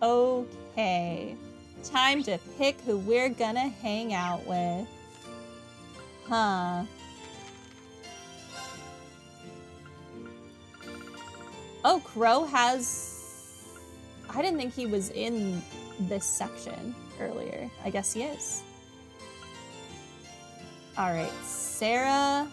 Okay. Time to pick who we're gonna hang out with. Huh. Oh, Crow has... I didn't think he was in this section earlier. I guess he is. Alright, Sarah.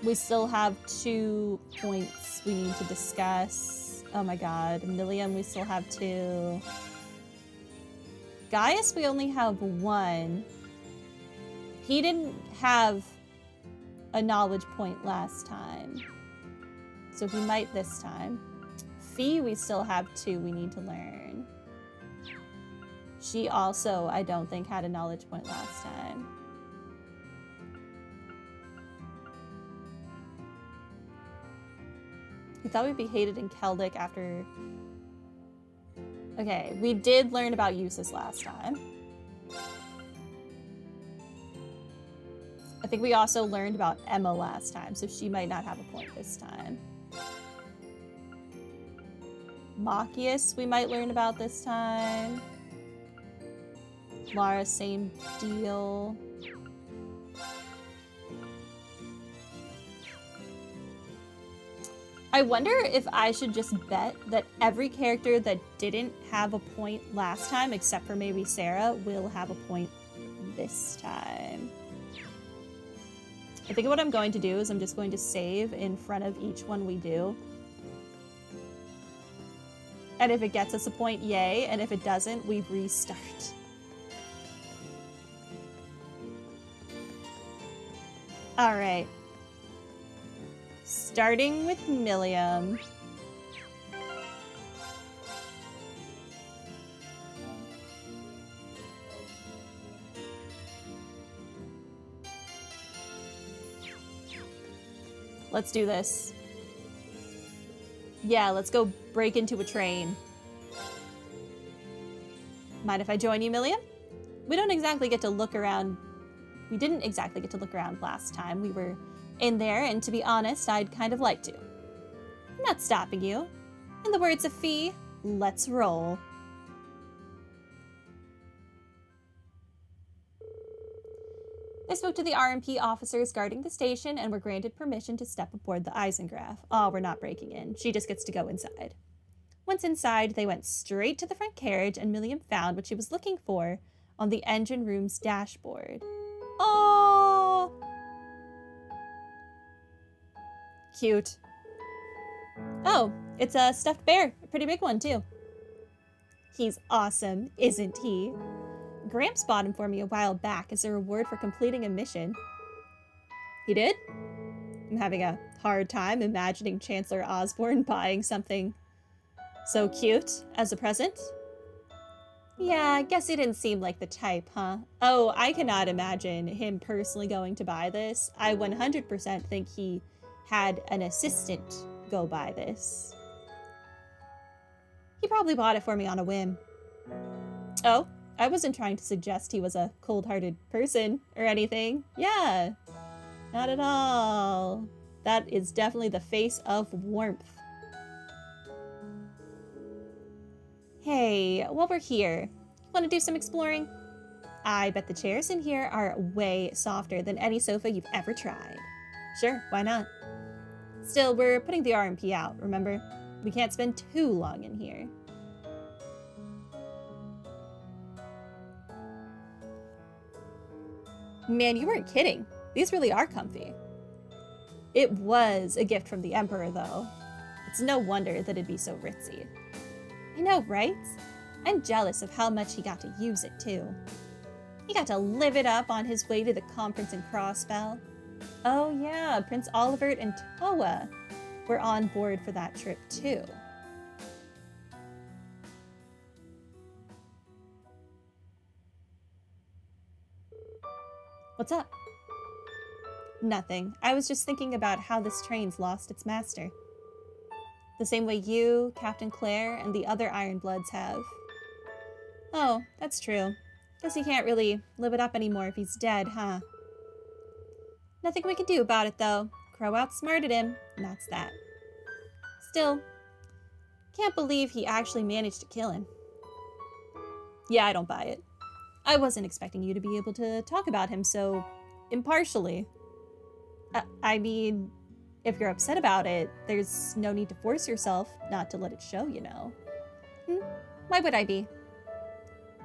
We still have 2 points we need to discuss. Oh my god. Millium, we still have 2. Gaius, we only have 1. He didn't have a knowledge point last time, so he might this time. Fee, we still have 2 we need to learn. She also, I don't think, had a knowledge point last time. He thought we'd be hated in Celtic after... Okay, we did learn about uses last time. I think we also learned about Emma last time, so she might not have a point this time. Machias we might learn about this time. Lara, same deal. I wonder if I should just bet that every character that didn't have a point last time, except for maybe Sarah, will have a point this time. I think what I'm going to do is I'm just going to save in front of each one we do. And if it gets us a point, yay. And if it doesn't, we restart. All right. Starting with Millium. Let's do this. Yeah, let's go break into a train. Mind if I join you, Millium? We don't exactly get to look around. We didn't exactly get to look around last time. We were in there, and to be honest, I'd kind of like to. I'm not stopping you. In the words of Fee, let's roll. They spoke to the RMP officers guarding the station and were granted permission to step aboard the Eisengraph. Oh, we're not breaking in. She just gets to go inside. Once inside, they went straight to the front carriage, and Millium found what she was looking for on the engine room's dashboard. Oh! Cute. Oh, it's a stuffed bear. A pretty big one, too. He's awesome, isn't he? Gramps bought him for me a while back as a reward for completing a mission. He did? I'm having a hard time imagining Chancellor Osborne buying something so cute as a present. Yeah, I guess he didn't seem like the type, huh? Oh, I cannot imagine him personally going to buy this. I 100% think he had an assistant go buy this. He probably bought it for me on a whim. Oh, I wasn't trying to suggest he was a cold-hearted person or anything. Yeah, not at all. That is definitely the face of warmth. Hey, while we're here, want to do some exploring? I bet the chairs in here are way softer than any sofa you've ever tried. Sure, why not? Still, we're putting the RMP out, remember? We can't spend too long in here. Man, you weren't kidding. These really are comfy. It was a gift from the Emperor, though. It's no wonder that it'd be so ritzy. I know, right? I'm jealous of how much he got to use it, too. He got to live it up on his way to the conference in Crossbell. Oh yeah, Prince Olivert and Toa were on board for that trip, too. What's up? Nothing. I was just thinking about how this train's lost its master. The same way you, Captain Claire, and the other Ironbloods have. Oh, that's true. Guess he can't really live it up anymore if he's dead, huh? Nothing we can do about it, though. Crow outsmarted him, and that's that. Still, Can't believe he actually managed to kill him. Yeah, I don't buy it. I wasn't expecting you to be able to talk about him so impartially. I mean, if you're upset about it, there's no need to force yourself not to let it show, you know. Why would I be?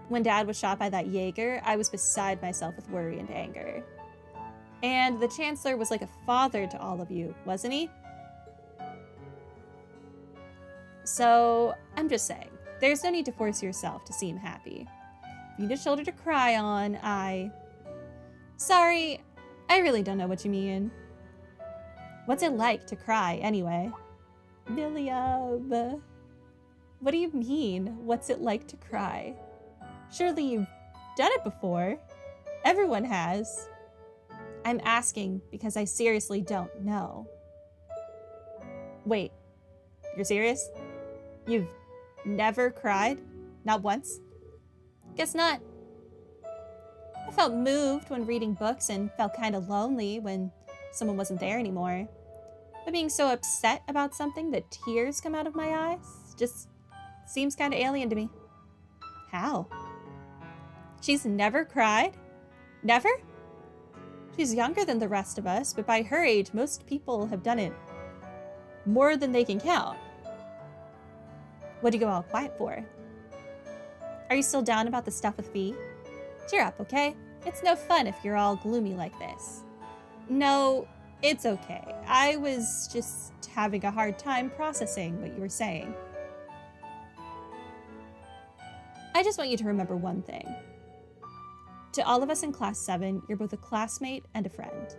When Dad was shot by that Jaeger, I was beside myself with worry and anger. And the Chancellor was like a father to all of you, wasn't he? So, I'm just saying, there's no need to force yourself to seem happy. If you need a shoulder to cry on, Sorry, I really don't know what you mean. What's it like to cry, anyway? Millium. What do you mean, what's it like to cry? Surely you've done it before. Everyone has. I'm asking because I seriously don't know. Wait, you're serious? You've never cried? Not once? Guess not. I felt moved when reading books and felt kind of lonely when someone wasn't there anymore. But being so upset about something that tears come out of my eyes just seems kind of alien to me. How? She's never cried? Never? She's younger than the rest of us, but by her age, most people have done it more than they can count. What'd you go all quiet for? Are you still down about the stuff with V? Cheer up, okay? It's no fun if you're all gloomy like this. No, it's okay. I was just having a hard time processing what you were saying. I just want you to remember one thing. To all of us in Class 7, you're both a classmate and a friend.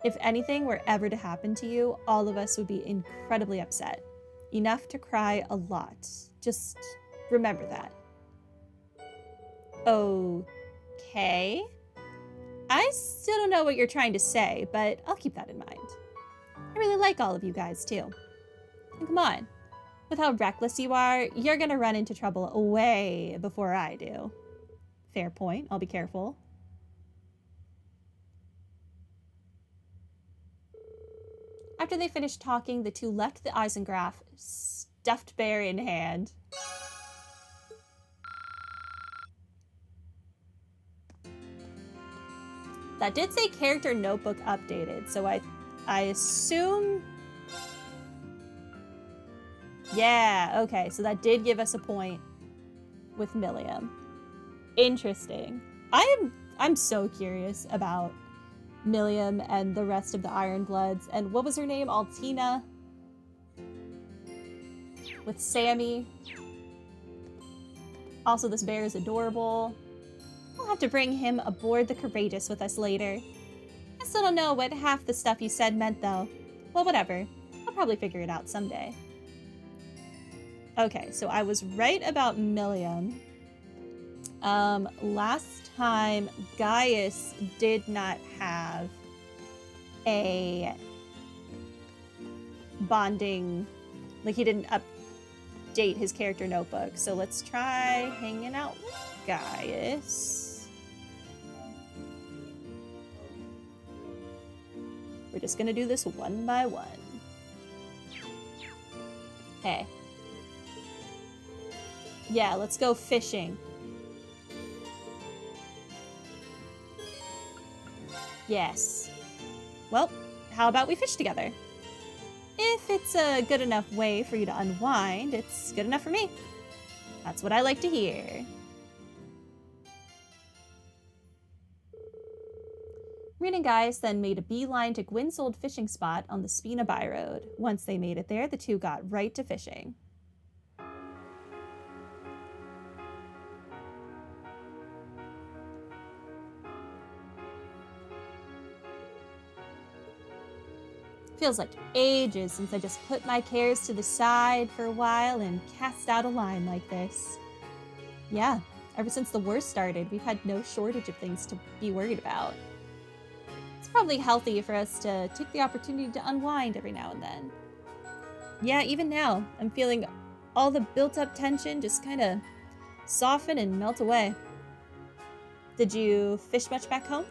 If anything were ever to happen to you, all of us would be incredibly upset. Enough to cry a lot. Just remember that. Okay. I still don't know what you're trying to say, but I'll keep that in mind. I really like all of you guys, too. And come on. With how reckless you are, you're gonna run into trouble way before I do. Fair point. I'll be careful. After they finished talking, the two left the Eisengraph, stuffed bear in hand. That did say character notebook updated, so I assume... Yeah, okay, so that did give us a point with Millium. Interesting. I'm so curious about Millium and the rest of the Ironbloods. And what was her name? Altina? With Sammy. Also, this bear is adorable. We'll have to bring him aboard the Courageous with us later. I still don't know what half the stuff you said meant, though. Well, whatever. I'll probably figure it out someday. Okay, so I was right about Millium. Last time, Gaius did not have a bonding, like he didn't update his character notebook. So let's try hanging out with Gaius. We're just gonna do this one by one. Hey. Yeah, let's go fishing. Yes. Well, how about we fish together? If it's a good enough way for you to unwind, it's good enough for me. That's what I like to hear. Rin and Gaius then made a beeline to Gwyn's old fishing spot on the Spina Byroad. Once they made it there, the two got right to fishing. Feels like ages since I just put my cares to the side for a while and cast out a line like this. Yeah, ever since the war started, we've had no shortage of things to be worried about. It's probably healthy for us to take the opportunity to unwind every now and then. Yeah, even now, I'm feeling all the built-up tension just kind of soften and melt away. Did you fish much back home?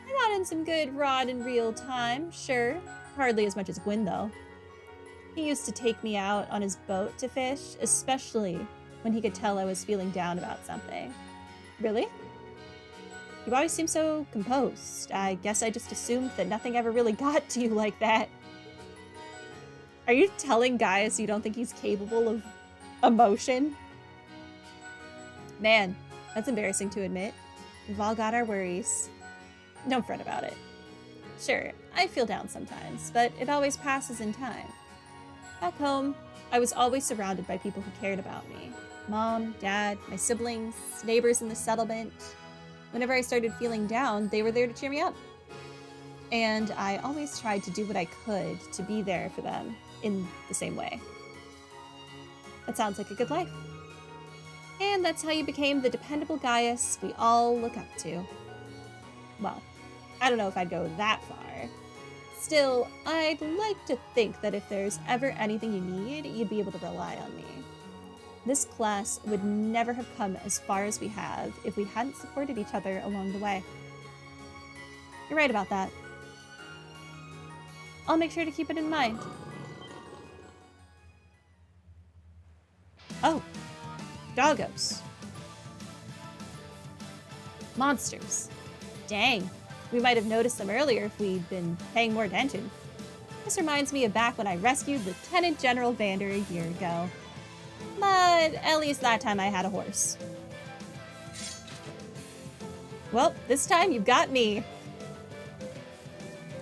I got in some good rod and reel time, sure. Hardly as much as Gwyn, though. He used to take me out on his boat to fish, especially when he could tell I was feeling down about something. Really? You always seem so composed. I guess I just assumed that nothing ever really got to you like that. Are you telling Gaius you don't think he's capable of emotion? Man, that's embarrassing to admit. We've all got our worries. Don't fret about it. Sure, I feel down sometimes, but it always passes in time. Back home, I was always surrounded by people who cared about me. Mom, Dad, my siblings, neighbors in the settlement. Whenever I started feeling down, they were there to cheer me up. And I always tried to do what I could to be there for them in the same way. That sounds like a good life. And that's how you became the dependable Gaius we all look up to. Well, I don't know if I'd go that far. Still, I'd like to think that if there's ever anything you need, you'd be able to rely on me. This class would never have come as far as we have if we hadn't supported each other along the way. You're right about that. I'll make sure to keep it in mind. Oh, doggos. Monsters. Dang, we might have noticed them earlier if we'd been paying more attention. This reminds me of back when I rescued Lieutenant General Vander a year ago. But at least that time I had a horse. Well, this time you've got me.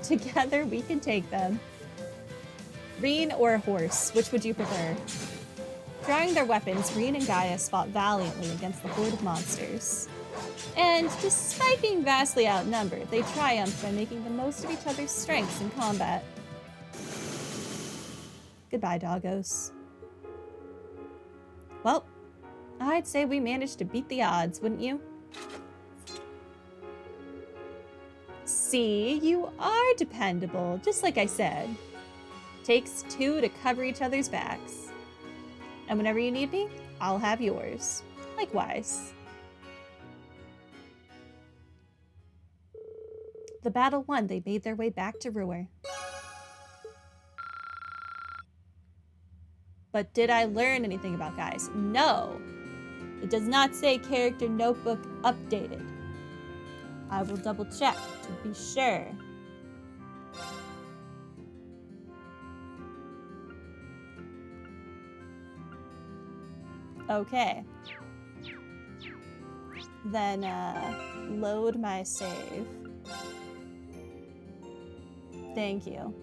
Together we can take them. Reen or a horse, which would you prefer? Drawing their weapons, Reen and Gaius fought valiantly against the horde of monsters. And despite being vastly outnumbered, they triumphed by making the most of each other's strengths in combat. Goodbye, doggos. Well, I'd say we managed to beat the odds, wouldn't you? See, you are dependable, just like I said. Takes two to cover each other's backs. And whenever you need me, I'll have yours. Likewise. The battle won, they made their way back to Ruhr. But did I learn anything about Gaius? No. It does not say character notebook updated. I will double check to be sure. Okay. Then, load my save. Thank you.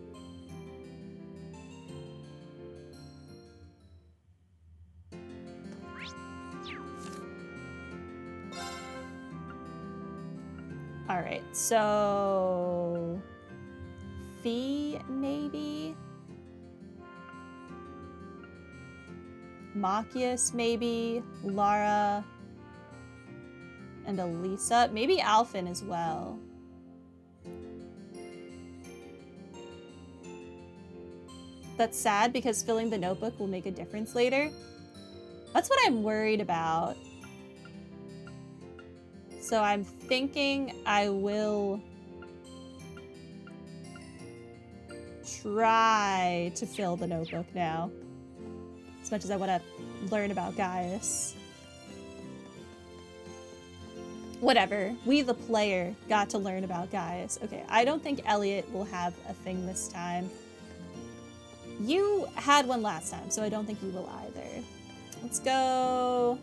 Alright, so... Fee, maybe? Machias, maybe? Lara? And Elisa? Maybe Alphen as well. That's sad because filling the notebook will make a difference later. That's what I'm worried about. So I'm thinking I will try to fill the notebook now. As much as I want to learn about Gaius. Whatever. We, the player, got to learn about Gaius. Okay, I don't think Elliot will have a thing this time. You had one last time, so I don't think you will either. Let's go...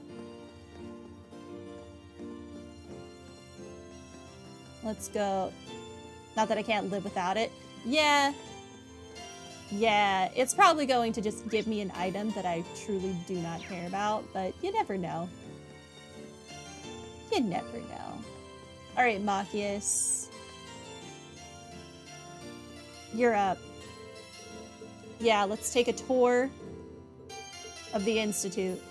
Let's go. Not that I can't live without it. Yeah. Yeah, it's probably going to just give me an item that I truly do not care about, but you never know. You never know. Alright, Machias. You're up. Yeah, let's take a tour of the Institute.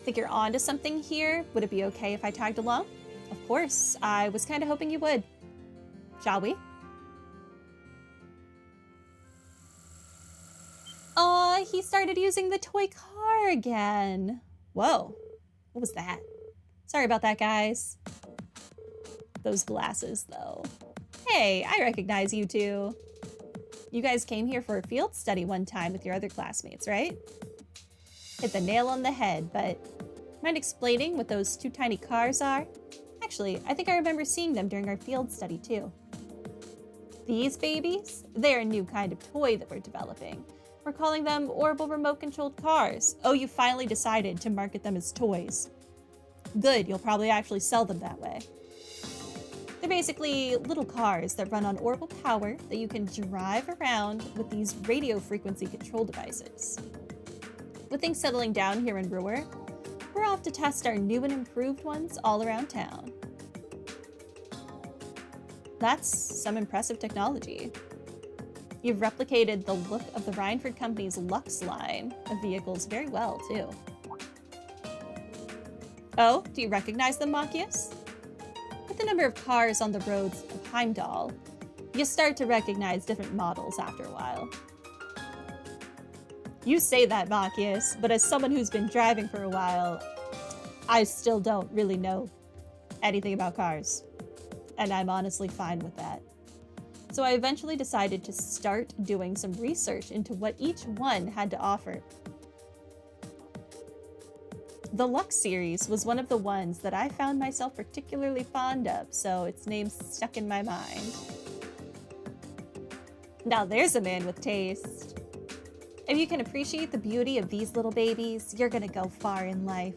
Think you're onto something here? Would it be okay if I tagged along? Of course, I was kind of hoping you would. Shall we? Aw, he started using the toy car again. Whoa, what was that? Sorry about that, guys. Those glasses, though. Hey, I recognize you two. You guys came here for a field study one time with your other classmates, right? Hit the nail on the head, but mind explaining what those two tiny cars are? Actually, I think I remember seeing them during our field study too. These babies? They're a new kind of toy that we're developing. We're calling them Orbital Remote-Controlled Cars. Oh, you finally decided to market them as toys. Good, you'll probably actually sell them that way. They're basically little cars that run on orbital power that you can drive around with these radio frequency control devices. With things settling down here in Ruhr, we're off to test our new and improved ones all around town. That's some impressive technology. You've replicated the look of the Rhineford Company's Lux line of vehicles very well, too. Oh, do you recognize them, Machias? With the number of cars on the roads of Heimdall, you start to recognize different models after a while. You say that, Machias, but as someone who's been driving for a while, I still don't really know anything about cars. And I'm honestly fine with that. So I eventually decided to start doing some research into what each one had to offer. The Lux series was one of the ones that I found myself particularly fond of, so its name stuck in my mind. Now there's a man with taste. If you can appreciate the beauty of these little babies, you're gonna go far in life.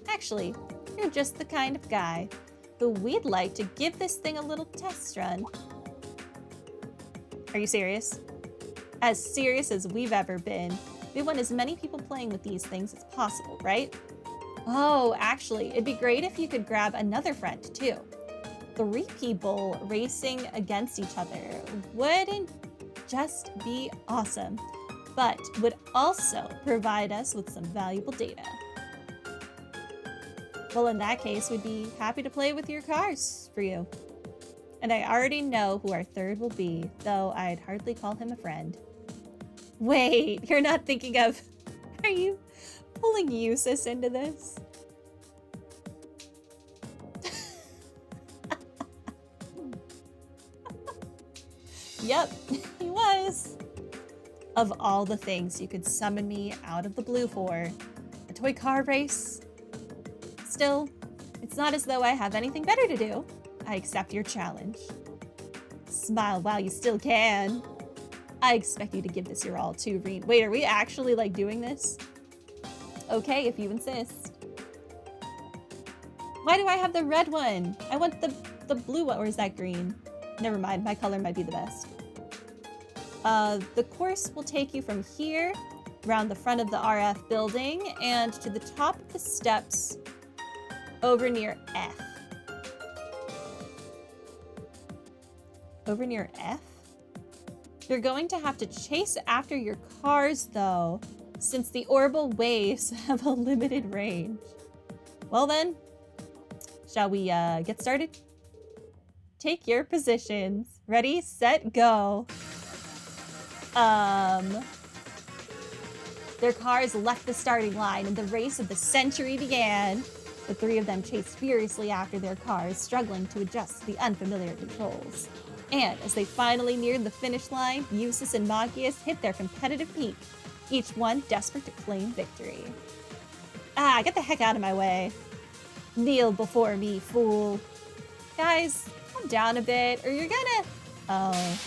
Actually, you're just the kind of guy who we'd like to give this thing a little test run. Are you serious? As serious as we've ever been. We want as many people playing with these things as possible, right? Oh, actually, it'd be great if you could grab another friend, too. 3 people racing against each other wouldn't just be awesome, but would also provide us with some valuable data. Well, in that case, we'd be happy to play with your cars for you. And I already know who our third will be, though I'd hardly call him a friend. Wait, you're not thinking of... Are you pulling Eustace into this? Yep, he was. Of all the things you could summon me out of the blue for, a toy car race? Still, it's not as though I have anything better to do. I accept your challenge. Smile while you still can. I expect you to give this your all too, Reen. Wait, are we actually like doing this? Okay, if you insist. Why do I have the red one? I want the blue one, or is that green? Never mind, my color might be the best. The course will take you from here, around the front of the RF building, and to the top of the steps over near F. Over near F? You're going to have to chase after your cars, though, since the orbital waves have a limited range. Well then, shall we get started? Take your positions. Ready, set, go. Their cars left the starting line and the race of the century began. The 3 of them chased furiously after their cars, struggling to adjust to the unfamiliar controls. And as they finally neared the finish line, Eustace and Machias hit their competitive peak, each one desperate to claim victory. Ah, get the heck out of my way. Kneel before me, fool. Guys, calm down a bit, or you're gonna... Oh.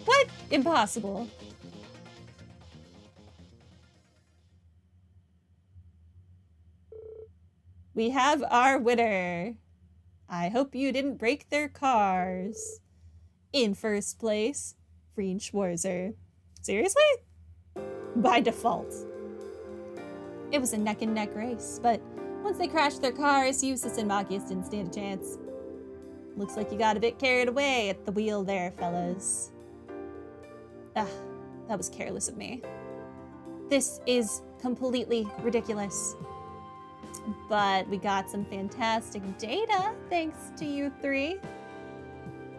What? Impossible. We have our winner. I hope you didn't break their cars. In first place, Freen Schwarzer. Seriously? By default. It was a neck-and-neck race, but once they crashed their cars, Eustace and Machias didn't stand a chance. Looks like you got a bit carried away at the wheel there, fellas. Ah, that was careless of me. This is completely ridiculous. But we got some fantastic data, thanks to you 3.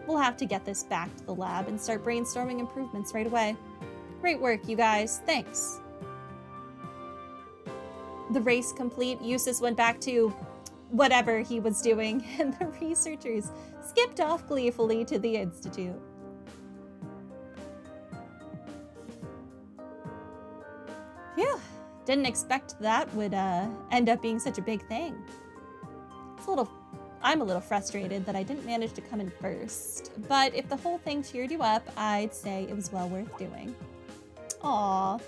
We'll have to get this back to the lab and start brainstorming improvements right away. Great work, you guys. Thanks. The race complete, Eustace went back to whatever he was doing, and the researchers skipped off gleefully to the institute. Phew, didn't expect that would end up being such a big thing. I'm a little frustrated that I didn't manage to come in first, but if the whole thing cheered you up, I'd say it was well worth doing. Aww.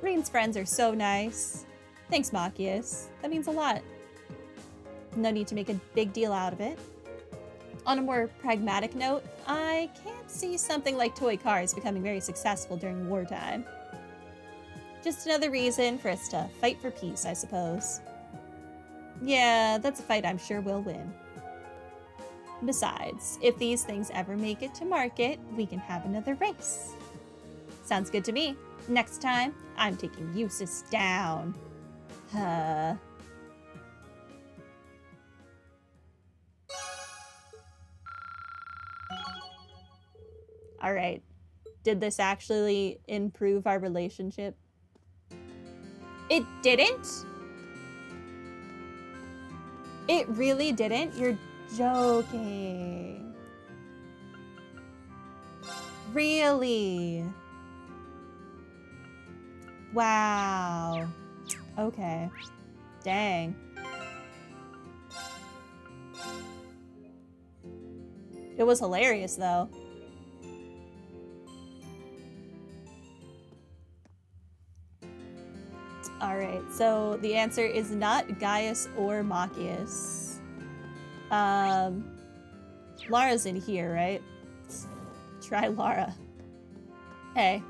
Reen's friends are so nice. Thanks, Machias. That means a lot. No need to make a big deal out of it. On a more pragmatic note, I can't see something like toy cars becoming very successful during wartime. Just another reason for us to fight for peace, I suppose. Yeah, that's a fight I'm sure we'll win. Besides, if these things ever make it to market, we can have another race. Sounds good to me. Next time, I'm taking Eustace down. Alright. Did this actually improve our relationship? It didn't? It really didn't? You're joking. Really? Wow. Okay. Dang. It was hilarious, though. Alright, so the answer is not Gaius or Machias. Lara's in here, right? Let's try Lara. Hey.